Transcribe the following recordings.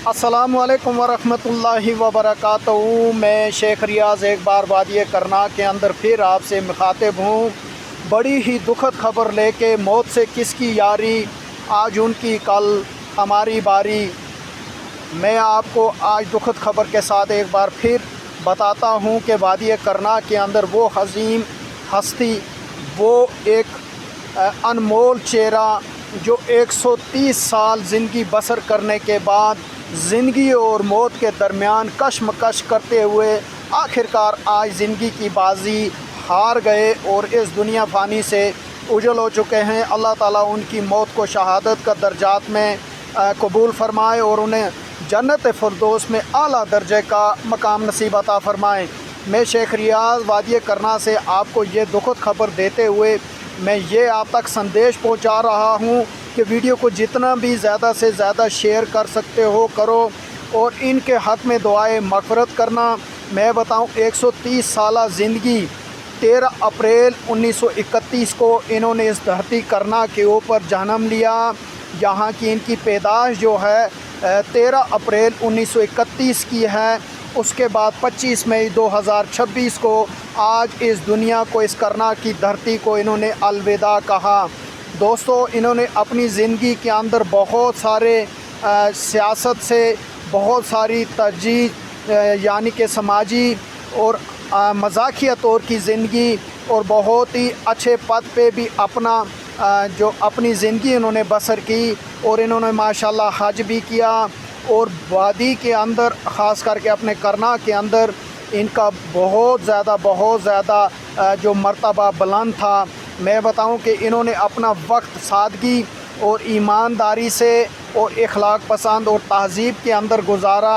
अस्सलामुअलैकुम वरहमतुल्लाहि वबरकातुहू। मैं शेख रियाज़ एक बार वादी करना के अंदर फिर आपसे मुखातिब हूँ। बड़ी ही दुखद खबर लेके मौत से किसकी यारी, आज उनकी कल हमारी बारी। मैं आपको आज दुखद खबर के साथ एक बार फिर बताता हूँ कि वादी करना के अंदर वो हज़ीम हस्ती, वो एक अनमोल चेहरा जो 130 साल ज़िंदगी बसर करने के बाद ज़िंदगी और मौत के दरमियान कशमकश करते हुए आखिरकार आज ज़िंदगी की बाजी हार गए और इस दुनिया फ़ानी से उजल हो चुके हैं। अल्लाह ताला उनकी मौत को शहादत का दर्जात में कबूल फ़रमाए और उन्हें जन्नत फ़िरदौस में आला दर्जे का मकाम नसीब अता फ़रमाए। मैं शेख रियाज़ वादी करना से आपको ये दुखद खबर देते हुए मैं ये आप तक संदेश पहुंचा रहा हूं कि वीडियो को जितना भी ज़्यादा से ज़्यादा शेयर कर सकते हो करो और इनके हक़ में दुआए मग़फ़िरत करना। मैं बताऊं 130 साला ज़िंदगी 13 अप्रैल 1931 को इन्होंने इस धरती करना के ऊपर जन्म लिया। यहाँ की इनकी पैदाइश जो है 13 अप्रैल 1931 की है। उसके बाद 25 मई 2026 को आज इस दुनिया को, इस करना की धरती को इन्होंने अलविदा कहा। दोस्तों, इन्होंने अपनी ज़िंदगी के अंदर बहुत सारे सियासत से बहुत सारी तरजीह यानी कि समाजी और मज़ाकिया तौर की ज़िंदगी और बहुत ही अच्छे पद पे भी जो अपनी ज़िंदगी इन्होंने बसर की और इन्होंने माशाल्लाह हज भी किया और वादी के अंदर ख़ास करके अपने करना के अंदर इनका बहुत ज़्यादा जो मर्तबा बुलंद था। मैं बताऊं कि इन्होंने अपना वक्त सादगी और ईमानदारी से और इखलाक पसंद और तहज़ीब के अंदर गुजारा।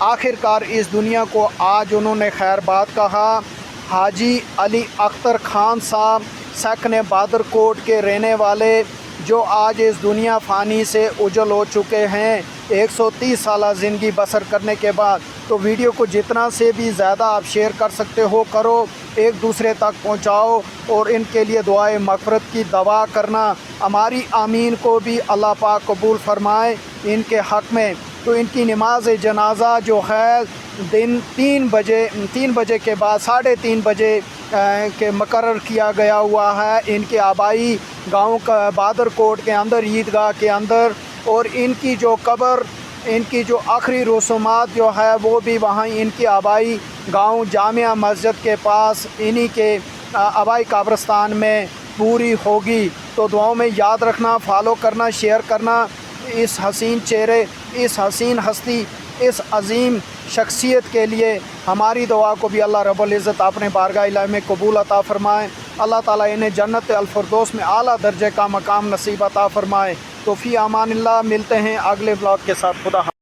आखिरकार इस दुनिया को आज उन्होंने खैरबाद कहा। हाजी अली अख्तर खान साहब सकने बादरकोट के रहने वाले जो आज इस दुनिया फ़ानी से उजल हो चुके हैं 130 साल ज़िंदगी बसर करने के बाद। तो वीडियो को जितना से भी ज़्यादा आप शेयर कर सकते हो करो, एक दूसरे तक पहुंचाओ और इनके लिए दुआए मग़फ़िरत की दवा करना। हमारी आमीन को भी अल्लाह पाक कबूल फ़रमाए इनके हक़ में। तो इनकी नमाज जनाज़ा जो है दिन 3 बजे के बाद 3:30 बजे के मुकर्रर किया गया हुआ है इनके आबाई गांव का बादरकोट के अंदर ईदगाह के अंदर। और इनकी जो कब्र, इनकी जो आखिरी रसूमात जो है वो भी वहाँ इनकी आबाई गांव जामिया मस्जिद के पास इन्हीं के आबाई कब्रिस्तान में पूरी होगी। तो दुआओं में याद रखना, फॉलो करना, शेयर करना। इस हसीन चेहरे, इस हसीन हस्ती, इस अज़ीम शख्सियत के लिए हमारी दुआ को भी अल्लाह रब्बुल इज़्ज़त अपने बारगाह इलाही में कबूल अता फ़रमाए। अल्लाह ताला इन्हें जन्नत अल-फ़िरदौस में आला दर्जे का मकाम नसीब अता फ़रमाए। तो फ़ी अमानिल्लाह, मिलते हैं अगले व्लॉग के साथ। खुदा।